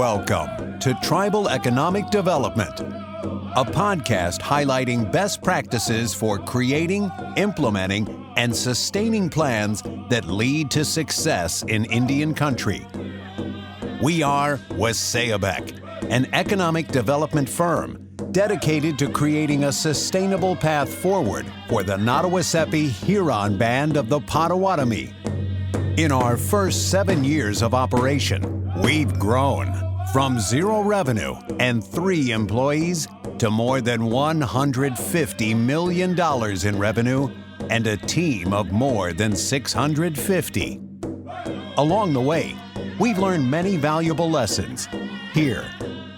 Welcome to Tribal Economic Development, a podcast highlighting best practices for creating, implementing, and sustaining plans that lead to success in Indian country. We are Waséyabek, an economic development firm dedicated to creating a sustainable path forward for the Nottawasepi Huron Band of the Potawatomi. In our first 7 years of operation, we've grown from 0 revenue and 3 employees to more than $150 million in revenue and a team of more than 650. Along the way, we've learned many valuable lessons. Here,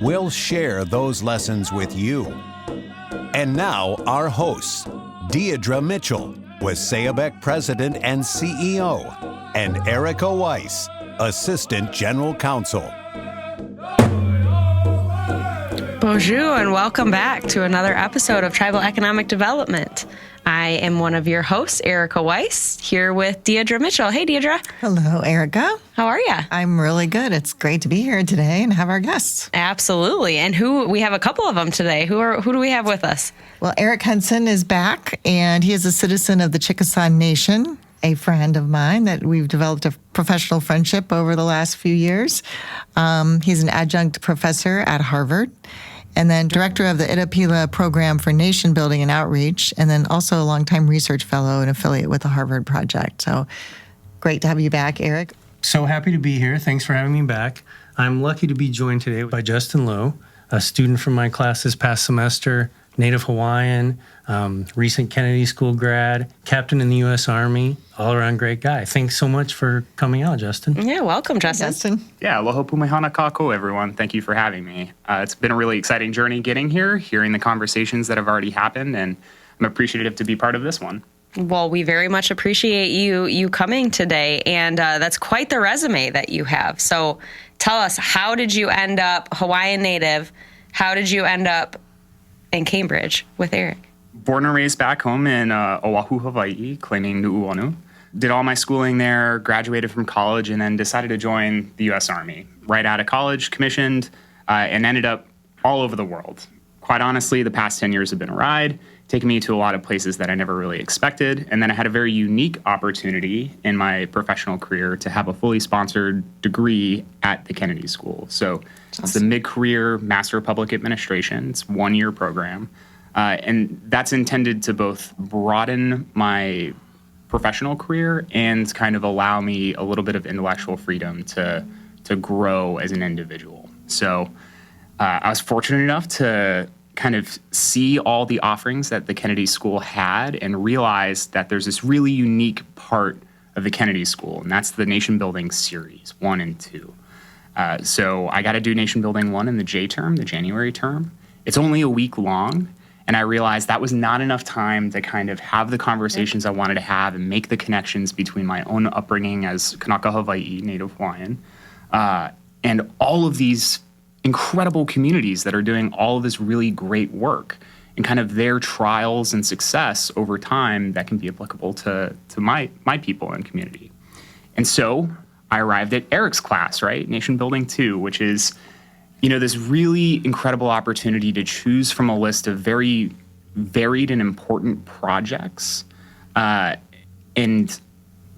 we'll share those lessons with you. And now, our hosts, Deirdre Mitchell, Waséyabek President and CEO, and Erica Weiss, Assistant General Counsel. Bonjour and welcome back to another episode of Tribal Economic Development. I am one of your hosts, Erica Weiss, here with Deirdre Mitchell. Hey, Deirdre. Hello, Erica. How are you? I'm really good. It's great to be here today and have our guests. Absolutely. And we have a couple of them today. Who do we have with us? Well, Eric Henson is back, and he is a citizen of the Chickasaw Nation, a friend of mine that we've developed a professional friendship over the last few years. He's an adjunct professor at Harvard, and then director of the Itapila Program for Nation Building and Outreach, and then also a longtime research fellow and affiliate with the Harvard Project. So great to have you back, Eric. So happy to be here. Thanks for having me back. I'm lucky to be joined today by Justin Lowe, a student from my class this past semester, Native Hawaiian, recent Kennedy School grad, captain in the U.S. Army, all-around great guy. Thanks so much for coming out, Justin. Yeah, welcome, Justin. Yeah, aloha pumehana kako, everyone. Thank you for having me. It's been a really exciting journey getting here, hearing the conversations that have already happened, and I'm appreciative to be part of this one. Well, we very much appreciate you coming today, and that's quite the resume that you have. So tell us, how did you end up Hawaiian Native? How did you end up in Cambridge with Eric? Born and raised back home in Oahu, Hawaii, claiming Nu'uanu. Did all my schooling there, graduated from college, and then decided to join the U.S. Army. Right out of college, commissioned, and ended up all over the world. Quite honestly, the past 10 years have been a ride, taking me to a lot of places that I never really expected. And then I had a very unique opportunity in my professional career to have a fully sponsored degree at the Kennedy School. So it's the mid-career Master of Public Administration. It's a 1-year program. And that's intended to both broaden my professional career and kind of allow me a little bit of intellectual freedom to grow as an individual. So I was fortunate enough to kind of see all the offerings that the Kennedy School had and realize that there's this really unique part of the Kennedy School, and that's the Nation Building Series 1 and 2. So I got to do Nation Building 1 in the J term, the January term. It's only a week long, and I realized that was not enough time to kind of have the conversations I wanted to have and make the connections between my own upbringing as Kanaka Hawaii, Native Hawaiian, and all of these incredible communities that are doing all of this really great work and kind of their trials and success over time that can be applicable to my people and community. And so I arrived at Eric's class, right? Nation Building 2, which is, this really incredible opportunity to choose from a list of very varied and important projects and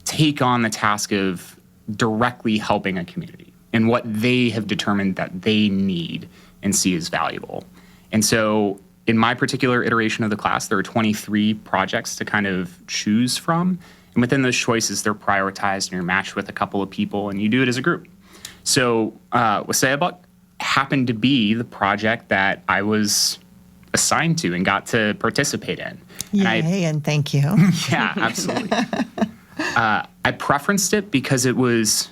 take on the task of directly helping a community and what they have determined that they need and see as valuable. And so in my particular iteration of the class, there are 23 projects to kind of choose from. And within those choices, they're prioritized and you're matched with a couple of people and you do it as a group. So Waséyabek happened to be the project that I was assigned to and got to participate in. Yay, and thank you. Yeah, absolutely. I preferenced it because it was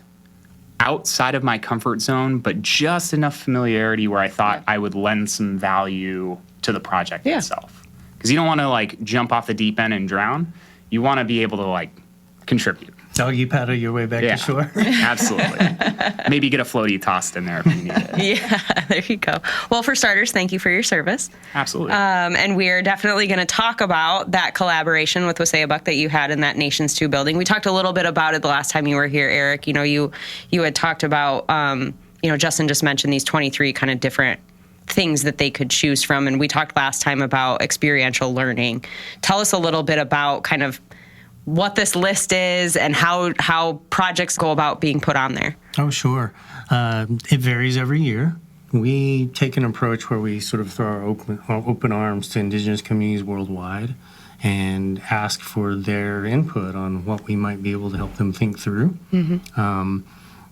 outside of my comfort zone, but just enough familiarity where I thought I would lend some value to the project itself. Because you don't want to jump off the deep end and drown. You want to be able to contribute. Doggy paddle your way back to shore. Absolutely. Maybe get a floaty tossed in there if you need it. Yeah, there you go. Well, for starters, thank you for your service. Absolutely. And we're definitely going to talk about that collaboration with Waséyabek that you had in that Nations 2 building. We talked a little bit about it the last time you were here, Eric. You had talked about Justin just mentioned these 23 kind of different things that they could choose from. And we talked last time about experiential learning. Tell us a little bit about kind of what this list is and how projects go about being put on there. Oh, sure. It varies every year. We take an approach where we sort of throw our open arms to Indigenous communities worldwide and ask for their input on what we might be able to help them think through.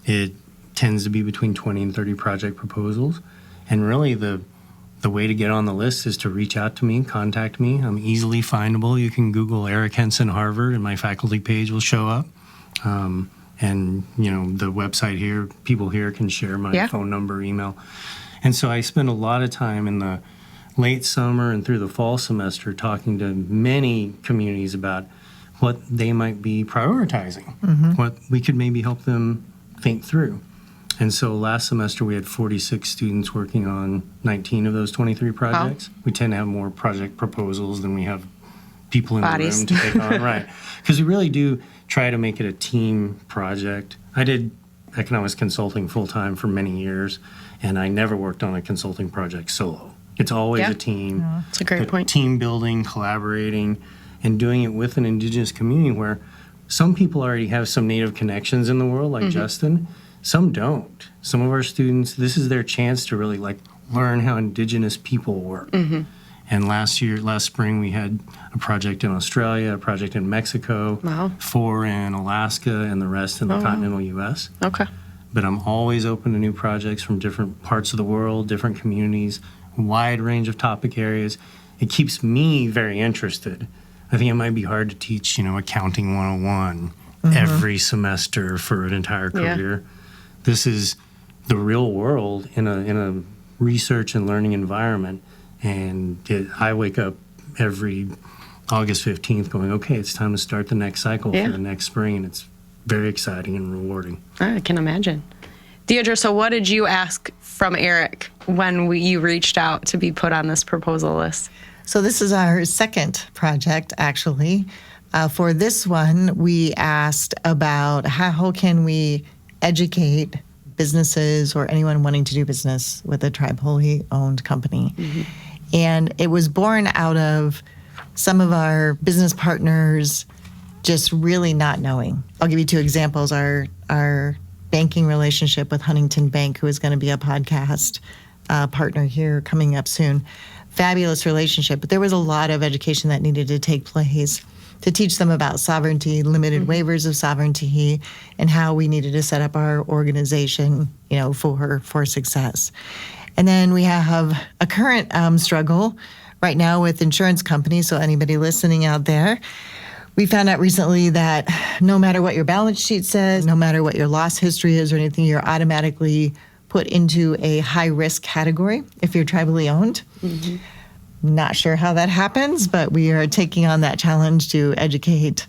It tends to be between 20 and 30 project proposals. And really the way to get on the list is to reach out to me, contact me. I'm easily findable. You can Google Eric Henson Harvard and my faculty page will show up. And, the website here, people here can share my phone number, email. And so I spend a lot of time in the late summer and through the fall semester talking to many communities about what they might be prioritizing, what we could maybe help them think through. And so last semester we had 46 students working on 19 of those 23 projects. Wow. We tend to have more project proposals than we have people in Bodies. the room to take on, right? Because we really do try to make it a team project. I did economics consulting full-time for many years, and I never worked on a consulting project solo. It's always a team. That's a great point. Team building, collaborating, and doing it with an Indigenous community where some people already have some Native connections in the world, like Justin. Some don't. Some of our students, this is their chance to really learn how Indigenous people work. And last spring, we had a project in Australia, a project in Mexico, 4 in Alaska, and the rest in the continental U.S. Okay. But I'm always open to new projects from different parts of the world, different communities, a wide range of topic areas. It keeps me very interested. I think it might be hard to teach, accounting 101 every semester for an entire career. This is the real world in a research and learning environment. And I wake up every August 15th going, okay, it's time to start the next cycle for the next spring. And it's very exciting and rewarding. I can imagine. Deirdre, so what did you ask from Eric when you reached out to be put on this proposal list? So this is our second project, actually. For this one, we asked about how can we educate businesses or anyone wanting to do business with a tribally owned company. And it was born out of some of our business partners just really not knowing. I'll give you 2 examples. Our banking relationship with Huntington Bank, who is going to be a podcast partner here coming up soon. Fabulous relationship, but there was a lot of education that needed to take place to teach them about sovereignty, limited waivers of sovereignty, and how we needed to set up our organization, for success. And then we have a current struggle right now with insurance companies. So anybody listening out there, we found out recently that no matter what your balance sheet says, no matter what your loss history is or anything, you're automatically put into a high-risk category if you're tribally owned. Not sure how that happens, but we are taking on that challenge to educate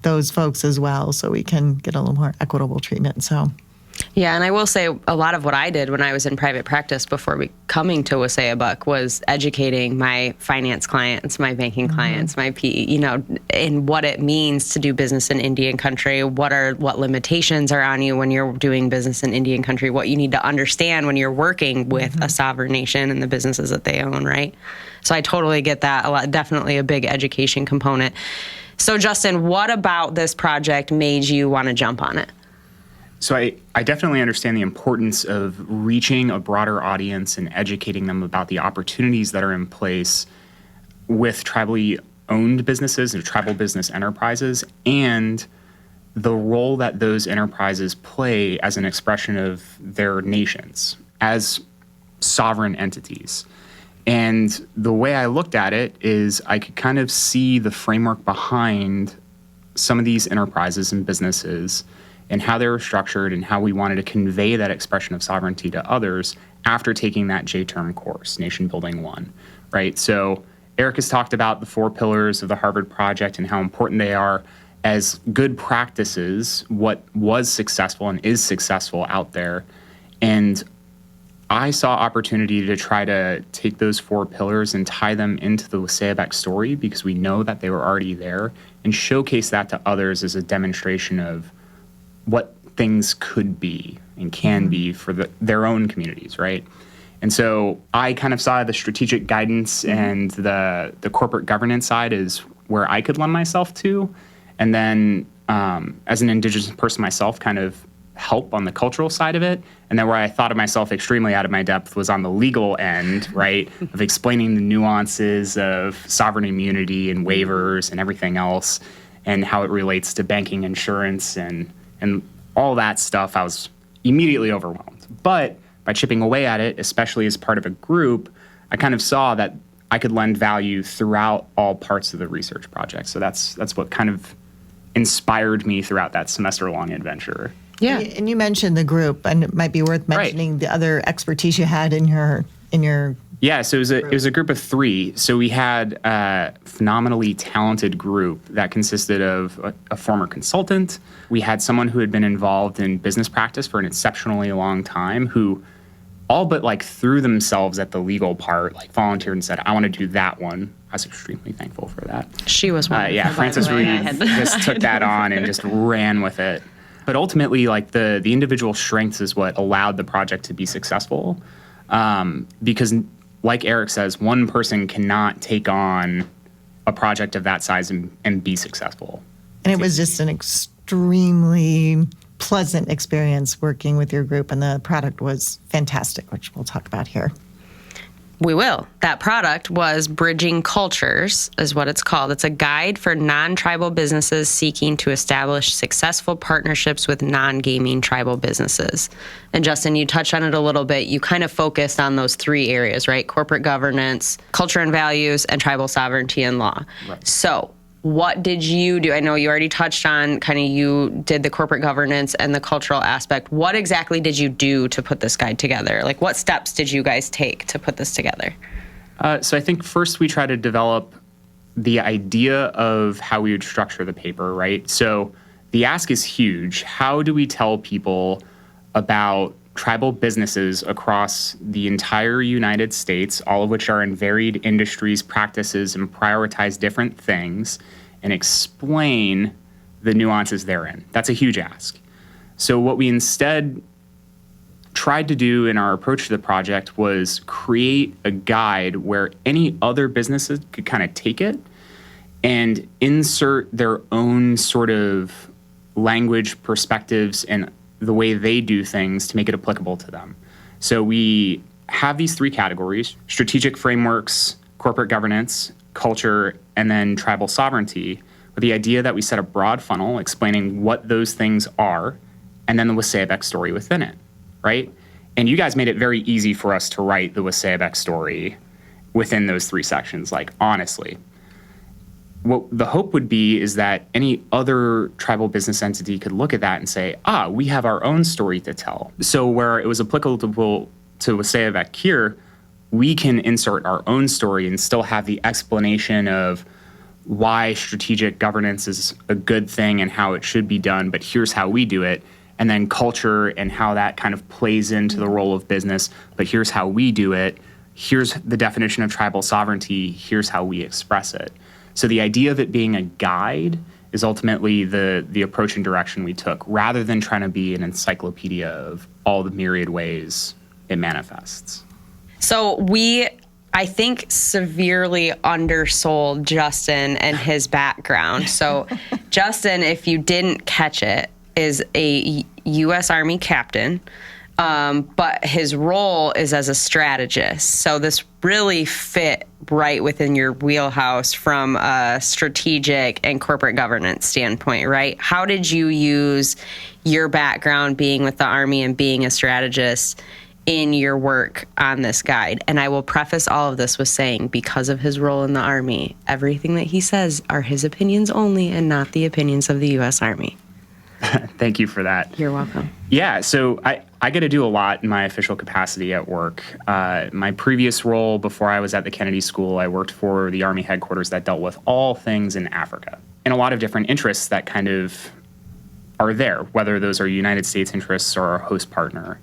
those folks as well so we can get a little more equitable treatment. So, yeah, and I will say a lot of what I did when I was in private practice before coming to Waséyabek was educating my finance clients, my banking clients, my PE, in what it means to do business in Indian country, what limitations are on you when you're doing business in Indian country, what you need to understand when you're working with a sovereign nation and the businesses that they own, right? So I totally get that. Definitely a big education component. So Justin, what about this project made you want to jump on it? So I definitely understand the importance of reaching a broader audience and educating them about the opportunities that are in place with tribally owned businesses or tribal business enterprises and the role that those enterprises play as an expression of their nations as sovereign entities. And the way I looked at it is I could kind of see the framework behind some of these enterprises and businesses and how they were structured and how we wanted to convey that expression of sovereignty to others after taking that J-term course, Nation Building 1, right? So Eric has talked about the 4 pillars of the Harvard Project and how important they are as good practices, what was successful and is successful out there. And I saw opportunity to try to take those 4 pillars and tie them into the Waséyabek story because we know that they were already there and showcase that to others as a demonstration of what things could be and can be for their own communities, right? And so I kind of saw the strategic guidance and the corporate governance side is where I could lend myself to. And then as an Indigenous person myself, kind of help on the cultural side of it. And then where I thought of myself extremely out of my depth was on the legal end, right, of explaining the nuances of sovereign immunity and waivers and everything else and how it relates to banking, insurance, and all that stuff. I was immediately overwhelmed. But by chipping away at it, especially as part of a group, I kind of saw that I could lend value throughout all parts of the research project. So that's what kind of inspired me throughout that semester-long adventure. Yeah, and you mentioned the group, and it might be worth mentioning the other expertise you had in your. Yeah, so it was a group of 3. So we had a phenomenally talented group that consisted of a former consultant. We had someone who had been involved in business practice for an exceptionally long time, who all but like threw themselves at the legal part, like volunteered and said, I want to do that one. I was extremely thankful for that. She was wonderful. Yeah, Frances Reed just took that on and just ran with it. But ultimately, like the individual strengths is what allowed the project to be successful. Because like Eric says, one person cannot take on a project of that size and be successful. And it was just an extremely pleasant experience working with your group, and the product was fantastic, which we'll talk about here. We will. That product was Bridging Cultures, is what it's called. It's a guide for non-tribal businesses seeking to establish successful partnerships with non-gaming tribal businesses. And Justin, you touched on it a little bit. You kind of focused on those 3 areas, right? Corporate governance, culture and values, and tribal sovereignty and law. Right. So what did you do? I know you already touched on kind of you did the corporate governance and the cultural aspect. What exactly did you do to put this guide together? Like, what steps did you guys take to put this together? So I think first we try to develop the idea of how we would structure the paper, right? So the ask is huge. How do we tell people about tribal businesses across the entire United States, all of which are in varied industries, practices, and prioritize different things, and explain the nuances therein? That's a huge ask. So what we instead tried to do in our approach to the project was create a guide where any other businesses could kind of take it and insert their own sort of language, perspectives, and the way they do things to make it applicable to them. So we have these 3 categories: strategic frameworks, corporate governance, culture, and then tribal sovereignty, with the idea that we set a broad funnel explaining what those things are, and then the Waséyabek story within it, right? And you guys made it very easy for us to write the Waséyabek story within those 3 sections, like, honestly. What the hope would be is that any other tribal business entity could look at that and say, we have our own story to tell. So where it was applicable to Waséyabek here, we can insert our own story and still have the explanation of why strategic governance is a good thing and how it should be done, but here's how we do it. And then culture and how that kind of plays into the role of business, but here's how we do it. Here's the definition of tribal sovereignty. Here's how we express it. So the idea of it being a guide is ultimately the approach and direction we took, rather than trying to be an encyclopedia of all the myriad ways it manifests. So I think, severely undersold Justin and his background. So Justin, if you didn't catch it, is a U.S. Army captain. But his role is as a strategist. So this really fit right within your wheelhouse from a strategic and corporate governance standpoint, right? How did you use your background being with the Army and being a strategist in your work on this guide? And I will preface all of this with saying, because of his role in the Army, everything that he says are his opinions only and not the opinions of the U.S. Army. Thank you for that. You're welcome. Yeah, so I get to do a lot in my official capacity at work. My previous role before I was at the Kennedy School, I worked for the Army headquarters that dealt with all things in Africa, and a lot of different interests that kind of are there, whether those are United States interests or our host partner.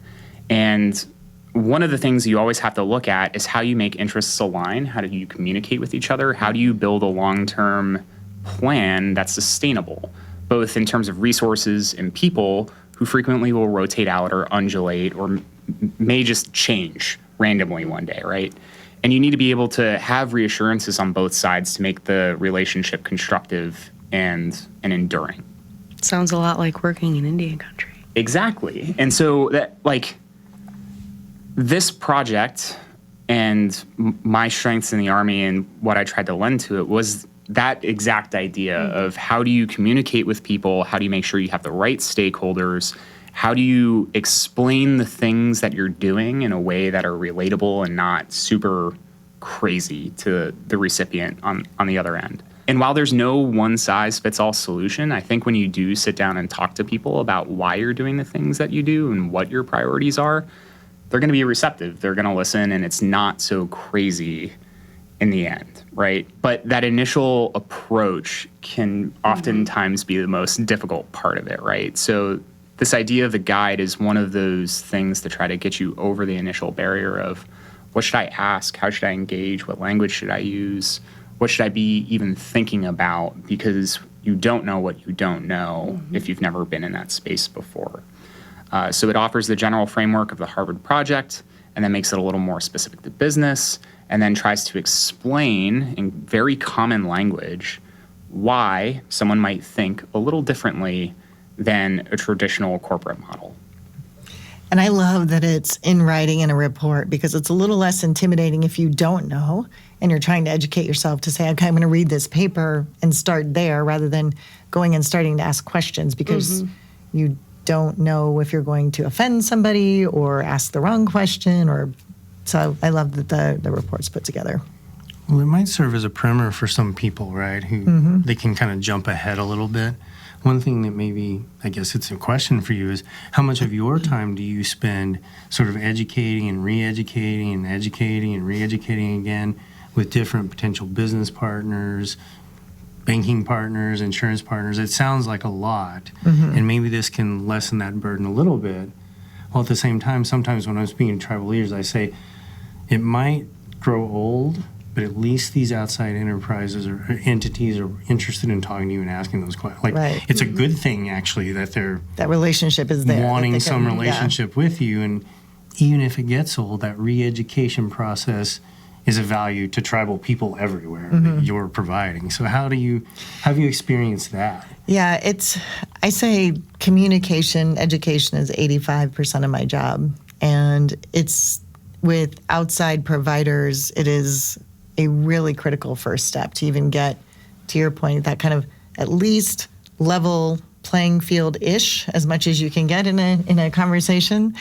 And one of the things you always have to look at is how you make interests align. How do you communicate with each other? How do you build a long-term plan that's sustainable, both in terms of resources and people who frequently will rotate out or undulate or may just change randomly one day, right? And you need to be able to have reassurances on both sides to make the relationship constructive and enduring. Sounds a lot like working in Indian country. Exactly. And so that, like, this project and my strengths in the Army and what I tried to lend to it was that exact idea of how do you communicate with people? How do you make sure you have the right stakeholders? How do you explain the things that you're doing in a way that are relatable and not super crazy to the recipient on the other end? And while there's no one-size-fits-all solution, I think when you do sit down and talk to people about why you're doing the things that you do and what your priorities are, they're going to be receptive. They're going to listen, and it's not so crazy in the end, right? But that initial approach can oftentimes be the most difficult part of it, right? So this idea of the guide is one of those things to try to get you over the initial barrier of what should I ask? How should I engage? What language should I use? What should I be even thinking about? Because you don't know what you don't know if you've never been in that space before. So it offers the general framework of the Harvard Project and then makes it a little more specific to business and then tries to explain in very common language why someone might think a little differently than a traditional corporate model. And I love that it's in writing in a report because it's a little less intimidating if you don't know and you're trying to educate yourself to say, okay, I'm going to read this paper and start there rather than going and starting to ask questions because you don't know if you're going to offend somebody or ask the wrong question. Or so I love that the report's put together. Well, it might serve as a primer for some people, right, who they can kind of jump ahead a little bit. One thing that maybe, I guess it's a question for you, is how much of your time do you spend sort of educating and re-educating and educating and re-educating again with different potential business partners, banking partners, insurance partners? It sounds like a lot, and maybe this can lessen that burden a little bit. While at the same time, sometimes when I'm speaking to tribal leaders, I say it might grow old, but at least these outside enterprises or entities are interested in talking to you and asking those questions. Like, it's a good thing, actually, that they're that relationship is there. Wanting some relationship with you. And even if it gets old, that re-education process is a value to tribal people everywhere that you're providing. So how have you experienced that? Yeah, I say communication, education is 85% of my job. And it's with outside providers, it is a really critical first step to even get, to your point, that kind of at least level playing field-ish as much as you can get in a conversation.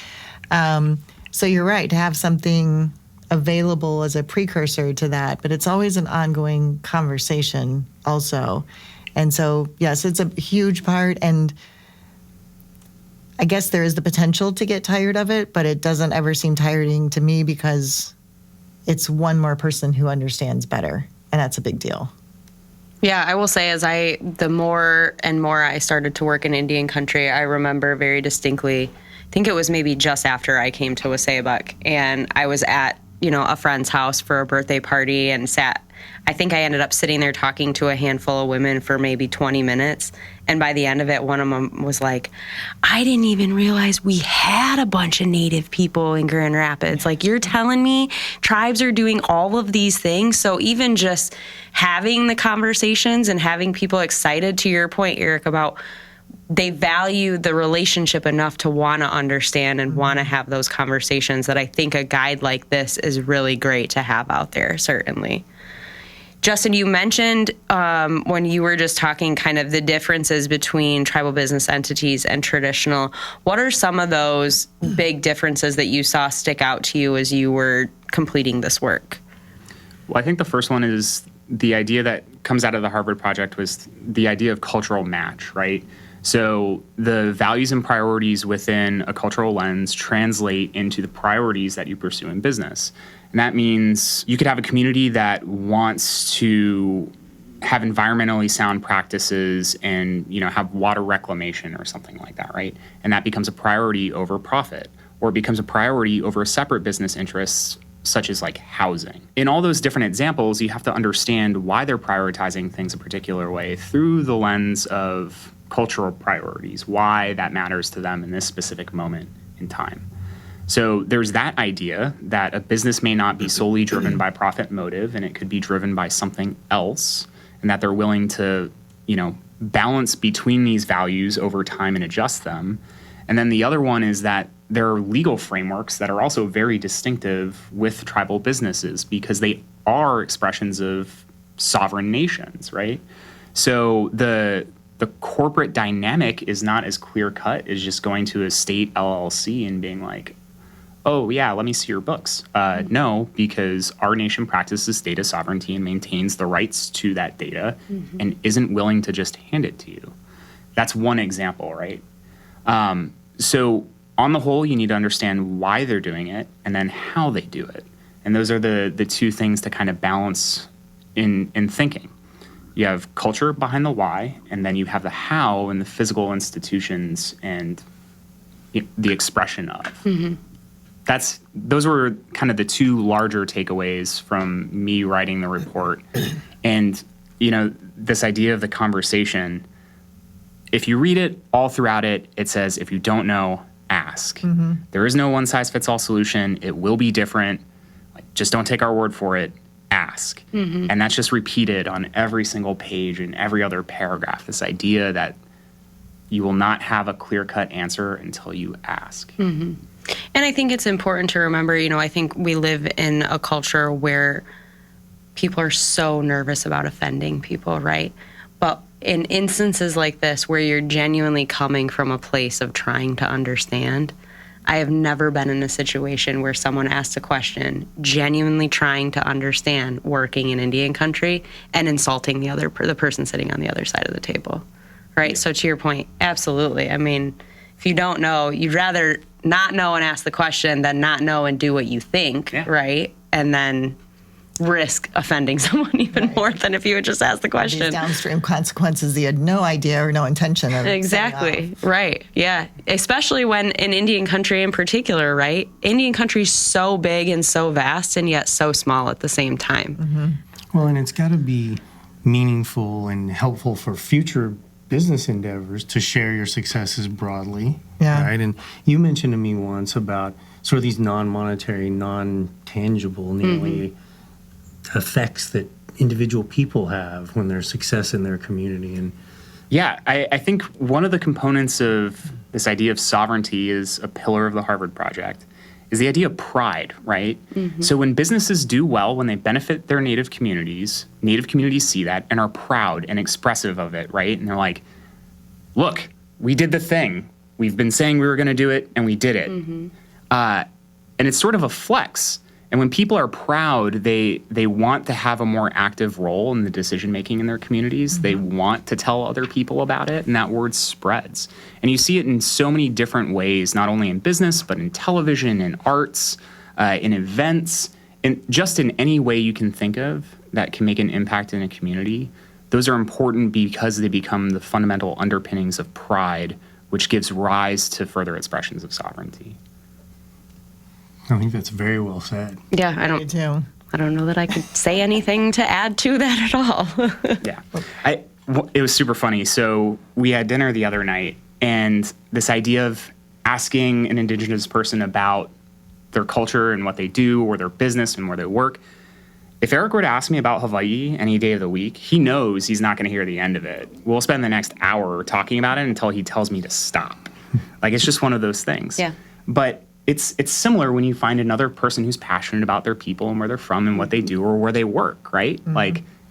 So you're right, to have something available as a precursor to that, but it's always an ongoing conversation also. And so, yes, it's a huge part, and I guess there is the potential to get tired of it, but it doesn't ever seem tiring to me because it's one more person who understands better, and that's a big deal. Yeah, I will say the more and more I started to work in Indian country, I remember very distinctly, I think it was maybe just after I came to Waséyabek, and I was at, a friend's house for a birthday party and I think I ended up sitting there talking to a handful of women for maybe 20 minutes. And by the end of it, one of them was like, I didn't even realize we had a bunch of Native people in Grand Rapids. Like, you're telling me tribes are doing all of these things? So even just having the conversations and having people excited, to your point, Eric, about they value the relationship enough to want to understand and want to have those conversations, that I think a guide like this is really great to have out there, certainly. Justin, you mentioned when you were just talking kind of the differences between tribal business entities and traditional. What are some of those big differences that you saw stick out to you as you were completing this work? Well, I think the first one is the idea that comes out of the Harvard Project was the idea of cultural match, right? So the values and priorities within a cultural lens translate into the priorities that you pursue in business. And that means you could have a community that wants to have environmentally sound practices and, have water reclamation or something like that, right? And that becomes a priority over profit, or it becomes a priority over separate business interests such as like housing. In all those different examples, you have to understand why they're prioritizing things a particular way through the lens of cultural priorities, why that matters to them in this specific moment in time. So there's that idea that a business may not be solely driven by profit motive, and it could be driven by something else, and that they're willing to, balance between these values over time and adjust them. And then the other one is that there are legal frameworks that are also very distinctive with tribal businesses because they are expressions of sovereign nations, right? So the corporate dynamic is not as clear-cut as just going to a state LLC and being like, oh, yeah, let me see your books. No, because our nation practices data sovereignty and maintains the rights to that data and isn't willing to just hand it to you. That's one example, right? So on the whole, you need to understand why they're doing it and then how they do it. And those are the two things to kind of balance in thinking. You have culture behind the why, and then you have the how and the physical institutions and the expression of. Those were kind of the two larger takeaways from me writing the report. And, this idea of the conversation, if you read it all throughout it, it says, if you don't know, ask. There is no one-size-fits-all solution. It will be different. Just don't take our word for it. Ask. And that's just repeated on every single page and every other paragraph, this idea that you will not have a clear-cut answer until you ask. And I think it's important to remember, I think we live in a culture where people are so nervous about offending people, right? But in instances like this, where you're genuinely coming from a place of trying to understand, I have never been in a situation where someone asked a question, genuinely trying to understand, working in Indian country, and insulting the person sitting on the other side of the table, right? Yeah. So to your point, absolutely. I mean, if you don't know, you'd rather not know and ask the question than not know and do what you think, right? And then risk offending someone even more than if you would just ask the question. These downstream consequences you had no idea or no intention of. Exactly. Right. Yeah. Especially when in Indian country in particular, right? Indian country is so big and so vast and yet so small at the same time. Well, and it's got to be meaningful and helpful for future business endeavors to share your successes broadly. Right. And you mentioned to me once about sort of these non-monetary, non-tangible, nearly effects that individual people have when there's success in their community. And I think one of the components of this idea of sovereignty is a pillar of the Harvard Project, is the idea of pride, right? So when businesses do well, when they benefit their native communities see that and are proud and expressive of it, right? And they're like, look, we did the thing. We've been saying we were going to do it, and we did it. And it's sort of a flex. And when people are proud, they want to have a more active role in the decision-making in their communities. They want to tell other people about it, and that word spreads. And you see it in so many different ways, not only in business, but in television, in arts, in events, and just in any way you can think of that can make an impact in a community. Those are important because they become the fundamental underpinnings of pride, which gives rise to further expressions of sovereignty. I think that's very well said. Yeah, I don't know that I could say anything to add to that at all. It was super funny. So we had dinner the other night, and this idea of asking an Indigenous person about their culture and what they do, or their business and where they work. If Eric were to ask me about Hawaii any day of the week, he knows he's not going to hear the end of it. We'll spend the next hour talking about it until he tells me to stop. It's just one of those things. Yeah. But it's similar when you find another person who's passionate about their people and where they're from and what they do or where they work, right?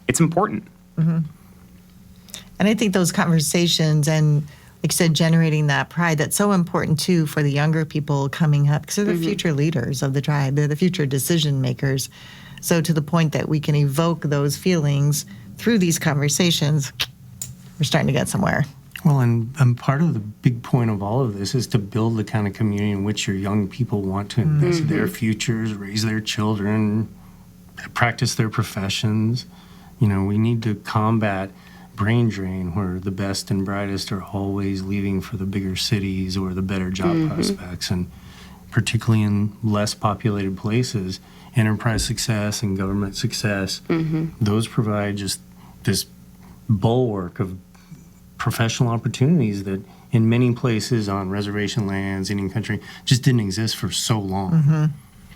It's important. And I think those conversations and, like you said, generating that pride, that's so important too for the younger people coming up, because they're the future leaders of the tribe. They're the future decision makers. So to the point that we can evoke those feelings through these conversations, we're starting to get somewhere. Well, and part of the big point of all of this is to build the kind of community in which your young people want to invest their futures, raise their children, practice their professions. We need to combat brain drain, where the best and brightest are always leaving for the bigger cities or the better job prospects. And particularly in less populated places, enterprise success and government success, those provide just this bulwark of professional opportunities that in many places on reservation lands, Indian country, just didn't exist for so long.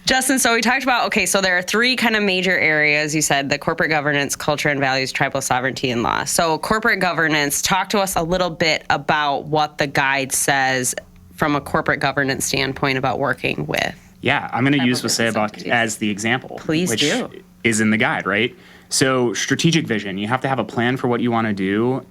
Justin, so we talked about, okay, so there are three kind of major areas. You said the corporate governance, culture and values, tribal sovereignty, and law. So corporate governance, talk to us a little bit about what the guide says from a corporate governance standpoint about working with. Yeah, I'm going to use business Waséyabek entities. as the example. Please which do. is in the guide, right? So strategic vision, you have to have a plan for what you want to do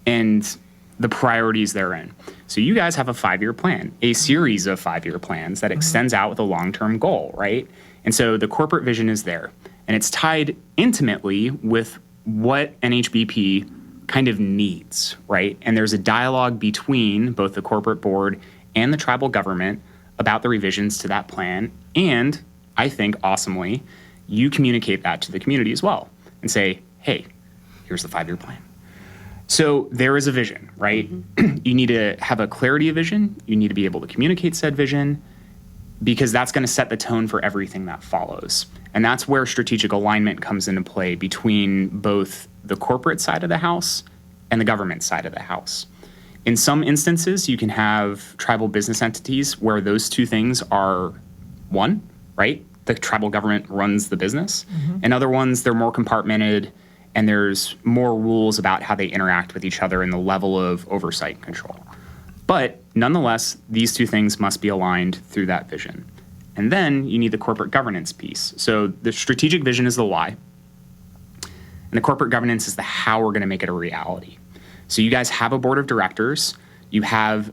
and the priorities therein. So you guys have a 5-year plan, a series of 5-year plans that extends out with a long-term goal, right? And so the corporate vision is there, and it's tied intimately with what NHBP kind of needs, right? And there's a dialogue between both the corporate board and the tribal government about the revisions to that plan. And I think awesomely, you communicate that to the community as well and say, hey, here's the 5-year plan. So there is a vision, right? You need to have a clarity of vision. You need to be able to communicate said vision because that's going to set the tone for everything that follows. And that's where strategic alignment comes into play between both the corporate side of the house and the government side of the house. In some instances, you can have tribal business entities where those two things are one, right? The tribal government runs the business. And other ones, they're more compartmented and there's more rules about how they interact with each other and the level of oversight and control. But nonetheless, these two things must be aligned through that vision. And then you need the corporate governance piece. So the strategic vision is the why, and the corporate governance is the how we're going to make it a reality. So you guys have a board of directors. You have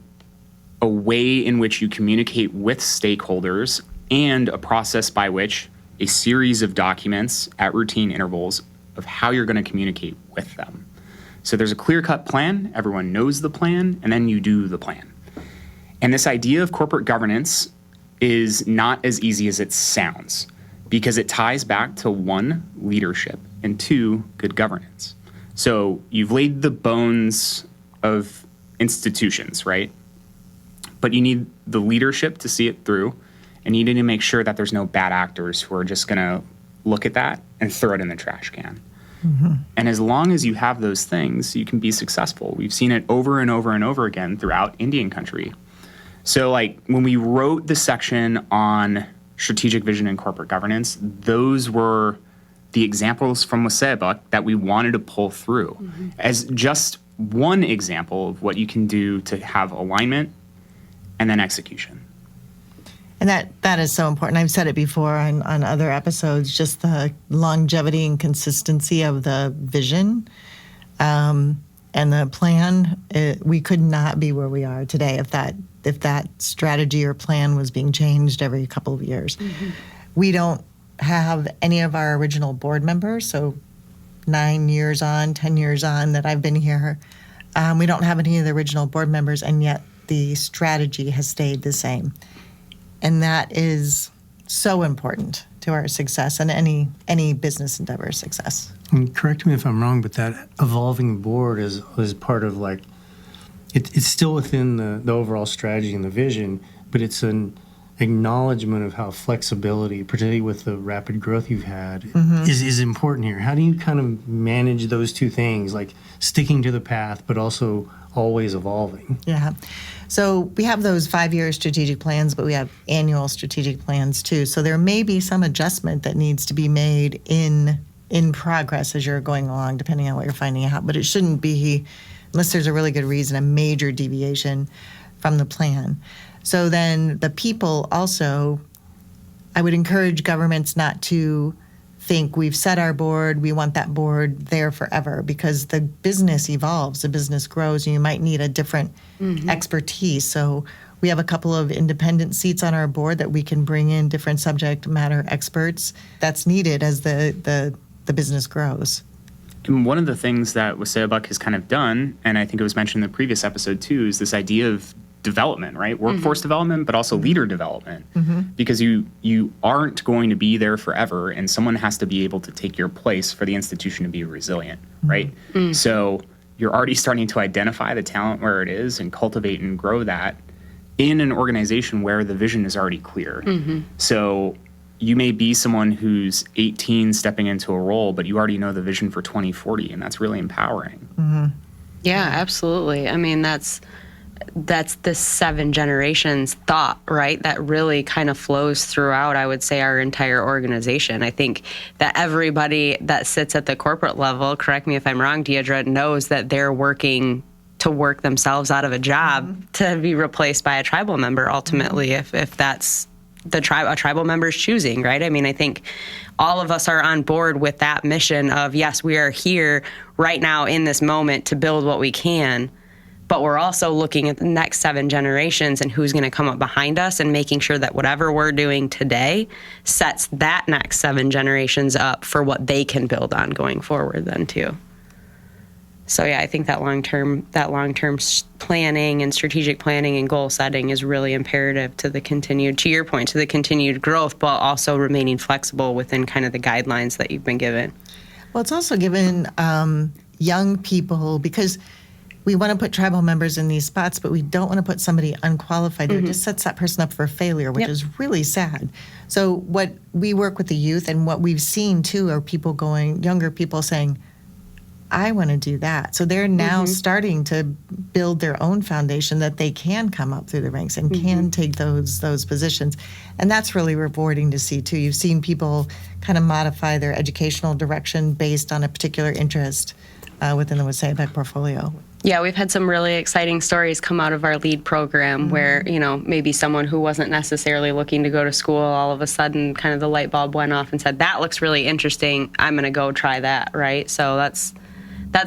a way in which you communicate with stakeholders and a process by which a series of documents at routine intervals of how you're going to communicate with them. So there's a clear-cut plan, everyone knows the plan, and then you do the plan. And this idea of corporate governance is not as easy as it sounds because it ties back to 1, leadership, and 2, good governance. So you've laid the bones of institutions, right? But you need the leadership to see it through, and you need to make sure that there's no bad actors who are just going to look at that and throw it in the trash can. And as long as you have those things, you can be successful. We've seen it over and over and over again throughout Indian country. So like when we wrote the section on strategic vision and corporate governance, those were the examples from Waséyabek that we wanted to pull through as just one example of what you can do to have alignment and then execution. And that is so important. I've said it before on other episodes, just the longevity and consistency of the vision and the plan. We could not be where we are today if that strategy or plan was being changed every couple of years. We don't have any of our original board members, so 9 years on, 10 years on that I've been here. We don't have any of the original board members, and yet the strategy has stayed the same. And that is so important to our success and any business endeavor success. And correct me if I'm wrong, but that evolving board is part of like, it's still within the overall strategy and the vision, but it's an acknowledgement of how flexibility, particularly with the rapid growth you've had, is important here. How do you kind of manage those two things, like sticking to the path, but also always evolving? Yeah. So we have those 5-year strategic plans, but we have annual strategic plans too. So there may be some adjustment that needs to be made in progress as you're going along, depending on what you're finding out. But it shouldn't be, unless there's a really good reason, a major deviation from the plan. So then the people also, I would encourage governments not to think we've set our board, we want that board there forever, because the business evolves, the business grows, and you might need a different expertise. So we have a couple of independent seats on our board that we can bring in different subject matter experts that's needed as the business grows. And one of the things that Waséyabek has kind of done, and I think it was mentioned in the previous episode too, is this idea of development, right? Workforce development, but also leader development. Because you aren't going to be there forever, and someone has to be able to take your place for the institution to be resilient, right? So you're already starting to identify the talent where it is and cultivate and grow that in an organization where the vision is already clear. So you may be someone who's 18 stepping into a role, but you already know the vision for 2040, and that's really empowering. Yeah, absolutely. I mean, that's this 7 generations thought, right? That really kind of flows throughout, I would say, our entire organization. I think that everybody that sits at the corporate level, correct me if I'm wrong, Deidre, knows that they're working to work themselves out of a job to be replaced by a tribal member ultimately, if that's a tribal member's choosing, right? I mean, I think all of us are on board with that mission of, yes, we are here right now in this moment to build what we can, but we're also looking at the next 7 generations and who's going to come up behind us and making sure that whatever we're doing today sets that next 7 generations up for what they can build on going forward then too. So yeah, I think that long-term planning and strategic planning and goal setting is really imperative to your point, to the continued growth, but also remaining flexible within kind of the guidelines that you've been given. Well, it's also given young people, because we want to put tribal members in these spots, but we don't want to put somebody unqualified there. It just sets that person up for failure, which is really sad. So what we work with the youth, and what we've seen too, are younger people saying, I want to do that. So they're now starting to build their own foundation that they can come up through the ranks and can take those positions. And that's really rewarding to see too. You've seen people kind of modify their educational direction based on a particular interest within the Waséyabek portfolio. Yeah, we've had some really exciting stories come out of our LEAD program where, maybe someone who wasn't necessarily looking to go to school, all of a sudden kind of the light bulb went off and said, that looks really interesting. I'm going to go try that, right? So that's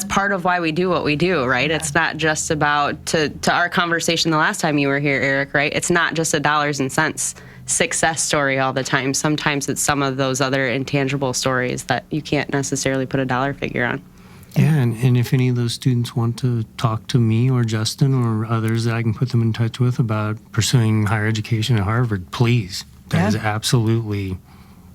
part of why we do what we do, right? Yeah. It's not just about, to our conversation the last time you were here, Eric, right? It's not just a dollars and cents success story all the time. Sometimes it's some of those other intangible stories that you can't necessarily put a dollar figure on. Yeah, and if any of those students want to talk to me or Justin or others that I can put them in touch with about pursuing higher education at Harvard, please. That is absolutely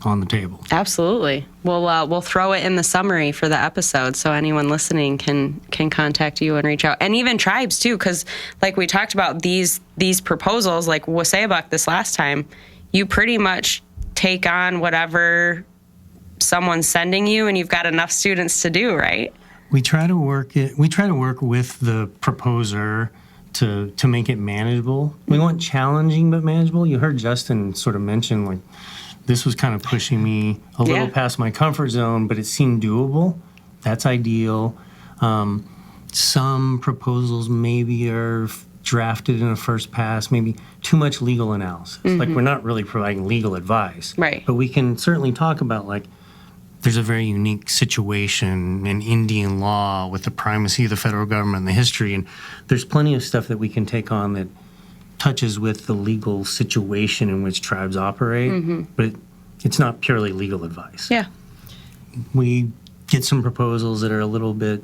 on the table. Absolutely. We'll throw it in the summary for the episode so anyone listening can contact you and reach out. And even tribes too, because like we talked about these proposals, like Waséyabek this last time, you pretty much take on whatever someone's sending you and you've got enough students to do, right? We try to work with the proposer to make it manageable. We want challenging but manageable. You heard Justin sort of mention, like, this was kind of pushing me a little past my comfort zone, but it seemed doable. That's ideal. Some proposals maybe are drafted in a first pass, maybe too much legal analysis. Like, we're not really providing legal advice. Right. But we can certainly talk about, like, there's a very unique situation in Indian law with the primacy of the federal government and the history, and there's plenty of stuff that we can take on that touches with the legal situation in which tribes operate, but it's not purely legal advice. Yeah. We get some proposals that are a little bit,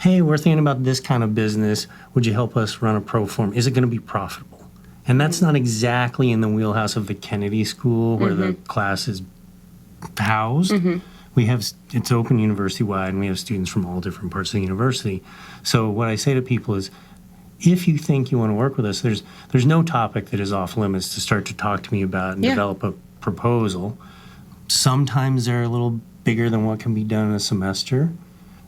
hey, we're thinking about this kind of business. Would you help us run a pro form? Is it going to be profitable? And that's not exactly in the wheelhouse of the Kennedy School where the class is housed. It's open university-wide, and we have students from all different parts of the university. So what I say to people is, if you think you want to work with us, there's no topic that is off limits to start to talk to me about and develop a proposal. Sometimes they're a little bigger than what can be done in a semester.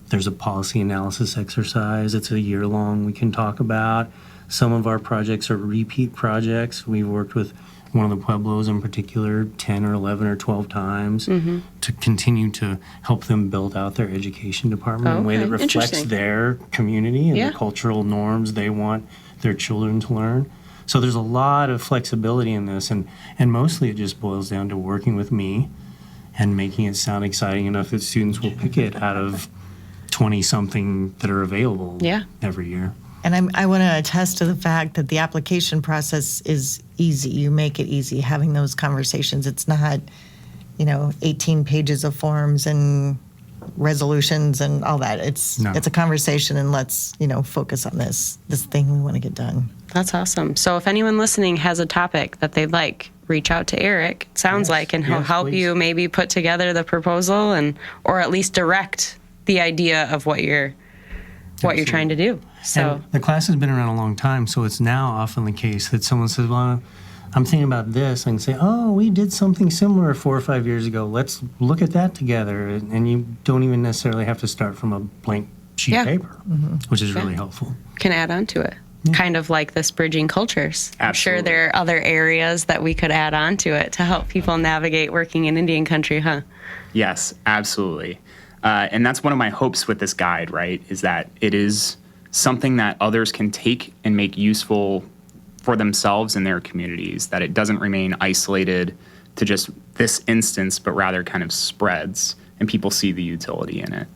There's a policy analysis exercise. It's a year-long we can talk about. Some of our projects are repeat projects. We've worked with one of the Pueblos in particular 10 or 11 or 12 times to continue to help them build out their education department in a way that reflects their community and the cultural norms they want their children to learn. So there's a lot of flexibility in this, and mostly it just boils down to working with me and making it sound exciting enough that students will pick it out of 20-something that are available every year. And I want to attest to the fact that the application process is easy. You make it easy having those conversations. It's not, 18 pages of forms and resolutions and all that. It's a conversation, and let's, focus on this thing we want to get done. That's awesome. So if anyone listening has a topic that they'd like, reach out to Eric, it sounds like, and he'll help you maybe put together the proposal or at least direct the idea of what you're trying to do. So and the class has been around a long time, so it's now often the case that someone says, well, I'm thinking about this. I can say, oh, we did something similar 4 or 5 years ago. Let's look at that together. And you don't even necessarily have to start from a blank sheet Yeah. paper, which is really helpful. Can add on to it. Kind of like this bridging cultures. I'm sure Absolutely. there are other areas that we could add on to it to help people navigate working in Indian country, huh? Yes, absolutely. And that's one of my hopes with this guide, right, is that it is something that others can take and make useful for themselves and their communities, that it doesn't remain isolated to just this instance, but rather kind of spreads and people see the utility in it.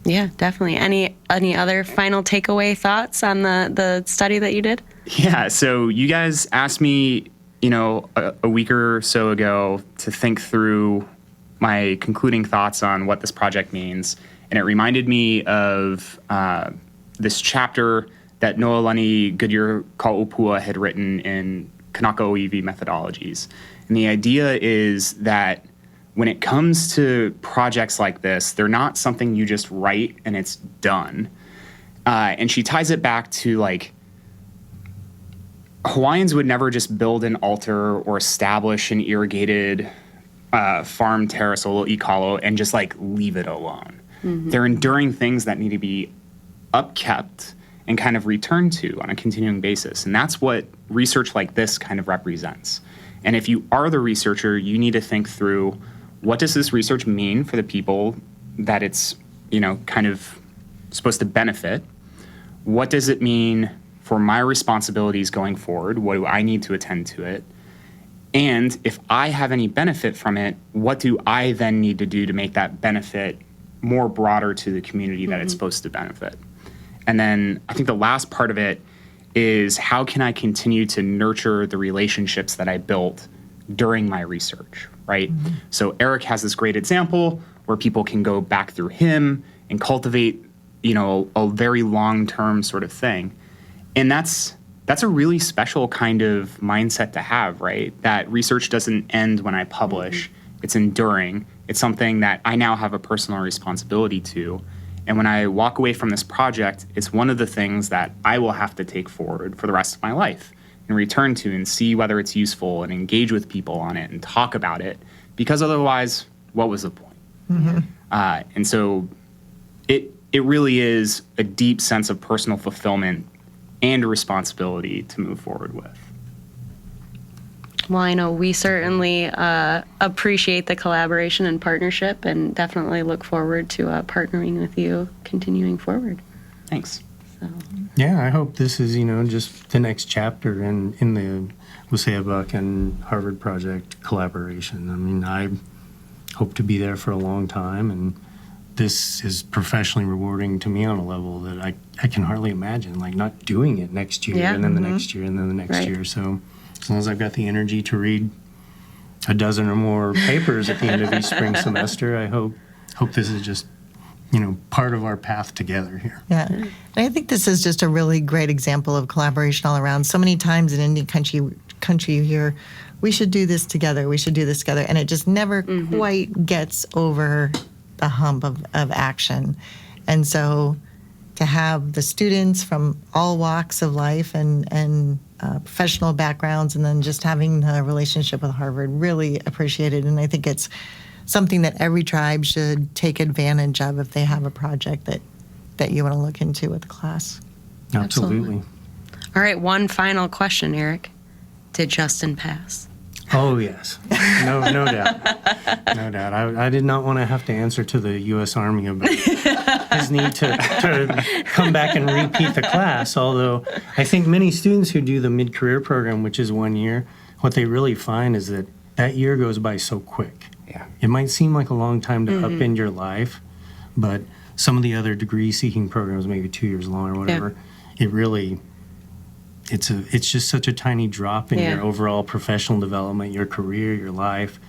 Yeah, definitely. Any other final takeaway thoughts on the study that you did? Yeah, so you guys asked me, a week or so ago to think through my concluding thoughts on what this project means. And it reminded me of this chapter that Nolan Goodyear Ka'upua had written in Kanaka Oiwi Methodologies. And the idea is that when it comes to projects like this, they're not something you just write and it's done. And she ties it back to like, Hawaiians would never just build an altar or establish an irrigated farm terrace, o ikalo, and just like leave it alone. They're enduring things that need to be upkept and kind of returned to on a continuing basis. And that's what research like this kind of represents. And if you are the researcher, you need to think through, what does this research mean for the people that it's, kind of supposed to benefit? What does it mean for my responsibilities going forward? What do I need to attend to it? And if I have any benefit from it, what do I then need to do to make that benefit more broader to the community that it's supposed to benefit? And then I think the last part of it is, how can I continue to nurture the relationships that I built during my research, right? So Eric has this great example where people can go back through him and cultivate, a very long-term sort of thing. And that's a really special kind of mindset to have, right? That research doesn't end when I publish. It's enduring. It's something that I now have a personal responsibility to. And when I walk away from this project, it's one of the things that I will have to take forward for the rest of my life and return to and see whether it's useful and engage with people on it and talk about it. Because otherwise, what was the point? And so it really is a deep sense of personal fulfillment and a responsibility to move forward with. Well, I know we certainly appreciate the collaboration and partnership, and definitely look forward to partnering with you continuing forward. Thanks. Yeah, I hope this is, just the next chapter in the Waséyabek and Harvard project collaboration. I mean, I hope to be there for a long time, and this is professionally rewarding to me on a level that I can hardly imagine, like not doing it next year and then the next year and then the next year. So as long as I've got the energy to read a dozen or more papers at the end of each spring semester, I hope this is just, part of our path together here. Yeah. And I think this is just a really great example of collaboration all around. So many times in Indian country you hear, we should do this together, we should do this together. And it just never quite gets over the hump of action. And so to have the students from all walks of life and professional backgrounds, and then just having a relationship with Harvard, really appreciated. And I think it's something that every tribe should take advantage of if they have a project that you want to look into with the class. Absolutely. All right, one final question, Eric. Did Justin pass? Oh, yes. No doubt. No doubt. I did not want to have to answer to the U.S. Army about his need to come back and repeat the class, although I think many students who do the mid-career program, which is 1 year, what they really find is that year goes by so quick. Yeah. It might seem like a long time to upend your life, but some of the other degree-seeking programs, maybe 2 years long or whatever, it really... It's just such a tiny drop in your overall professional development, your career, your life.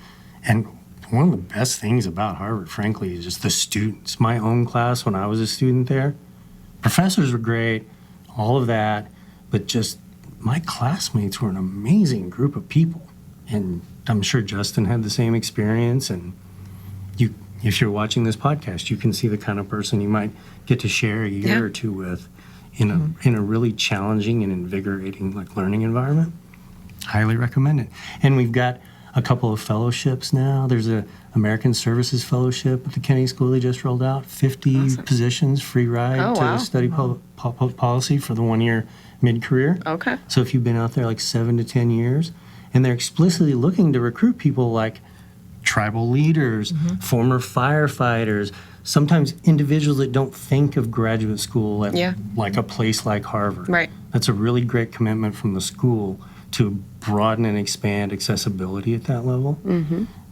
And one of the best things about Harvard, frankly, is just the students. My own class, when I was a student there, professors were great, all of that, but just my classmates were an amazing group of people. And I'm sure Justin had the same experience. And if you're watching this podcast, you can see the kind of person you might get to share a year or two with in a really challenging and invigorating learning environment. Highly recommend it. And we've got a couple of fellowships now. There's a American Services Fellowship at the Kennedy School they just rolled out. 50 positions, free ride to study public policy for the 1-year mid-career. Okay. So if you've been out there like 7 to 10 years, and they're explicitly looking to recruit people like tribal leaders, former firefighters, sometimes individuals that don't think of graduate school at like a place like Harvard. Right. That's a really great commitment from the school to broaden and expand accessibility at that level.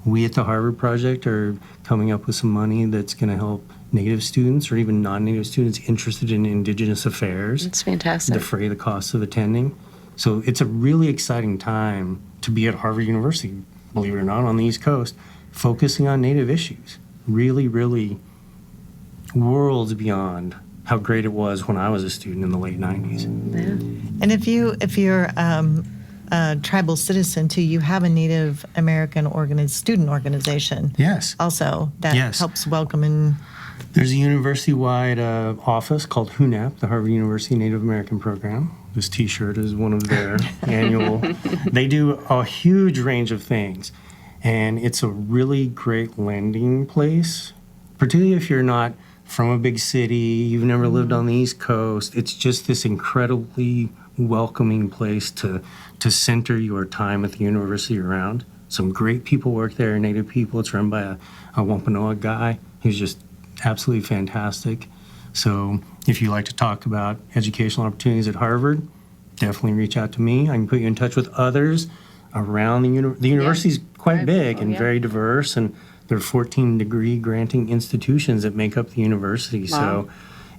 We at the Harvard Project are coming up with some money that's going to help Native students or even non-Native students interested in Indigenous affairs. That's fantastic. Defray the costs of attending. So it's a really exciting time to be at Harvard University, believe it or not, on the East Coast, focusing on Native issues. Really, really worlds beyond how great it was when I was a student in the late 90s. And if you're a tribal citizen too, you have a Native American student organization. Yes. Also, that helps welcome and. There's a university-wide office called HUNAP, the Harvard University Native American Program. This T-shirt is one of their annual. They do a huge range of things, and it's a really great landing place, particularly if you're not from a big city, you've never lived on the East Coast. It's just this incredibly welcoming place to center your time at the university around. Some great people work there, Native people. It's run by a Wampanoag guy who's just absolutely fantastic. So if you like to talk about educational opportunities at Harvard, definitely reach out to me. I can put you in touch with others around the university. The university's quite big and very diverse, and there are 14 degree granting institutions that make up the university. So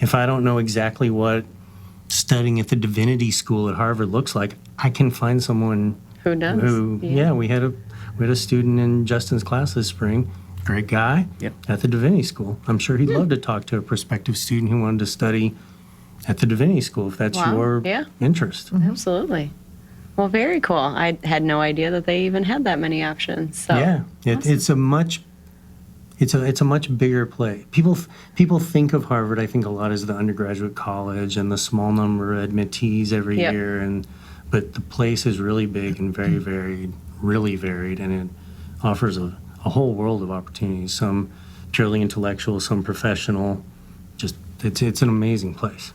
if I don't know exactly what studying at the divinity school at Harvard looks like, I can find someone who does. We had a student in Justin's class this spring, great guy, at the divinity school. I'm sure he'd love to talk to a prospective student who wanted to study at the divinity school if that's your interest. Absolutely. Well, very cool. I had no idea that they even had that many options. So it's a much bigger play. People think of Harvard, I think, a lot as the undergraduate college and the small number of admittees every year, but the place is really big and very varied, really varied, and it offers a whole world of opportunities. Some purely intellectual, some professional. Just it's an amazing place.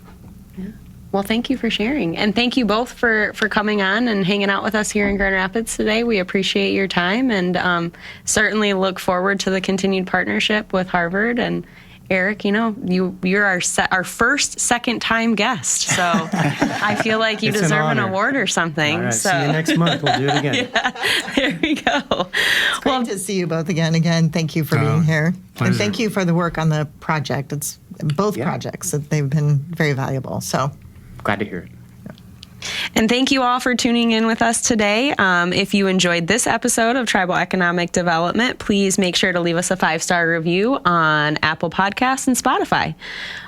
Yeah. Well, thank you for sharing. And thank you both for coming on and hanging out with us here in Grand Rapids today. We appreciate your time and certainly look forward to the continued partnership with Harvard. And Eric, you're our first second-time guest. So I feel like you deserve an award or something. All right, see you next month. We'll do it again. There we go. It's great to see you both again. Again, thank you for being here. Pleasure. And thank you for the work on the project. It's both projects. They've been very valuable. So glad to hear it. And thank you all for tuning in with us today. If you enjoyed this episode of Tribal Economic Development, please make sure to leave us a 5-star review on Apple Podcasts and Spotify.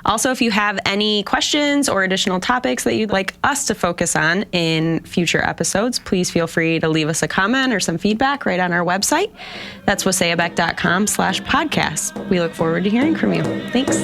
Also, if you have any questions or additional topics that you'd like us to focus on in future episodes, please feel free to leave us a comment or some feedback right on our website. That's waséyabek.com/podcast. We look forward to hearing from you. Thanks.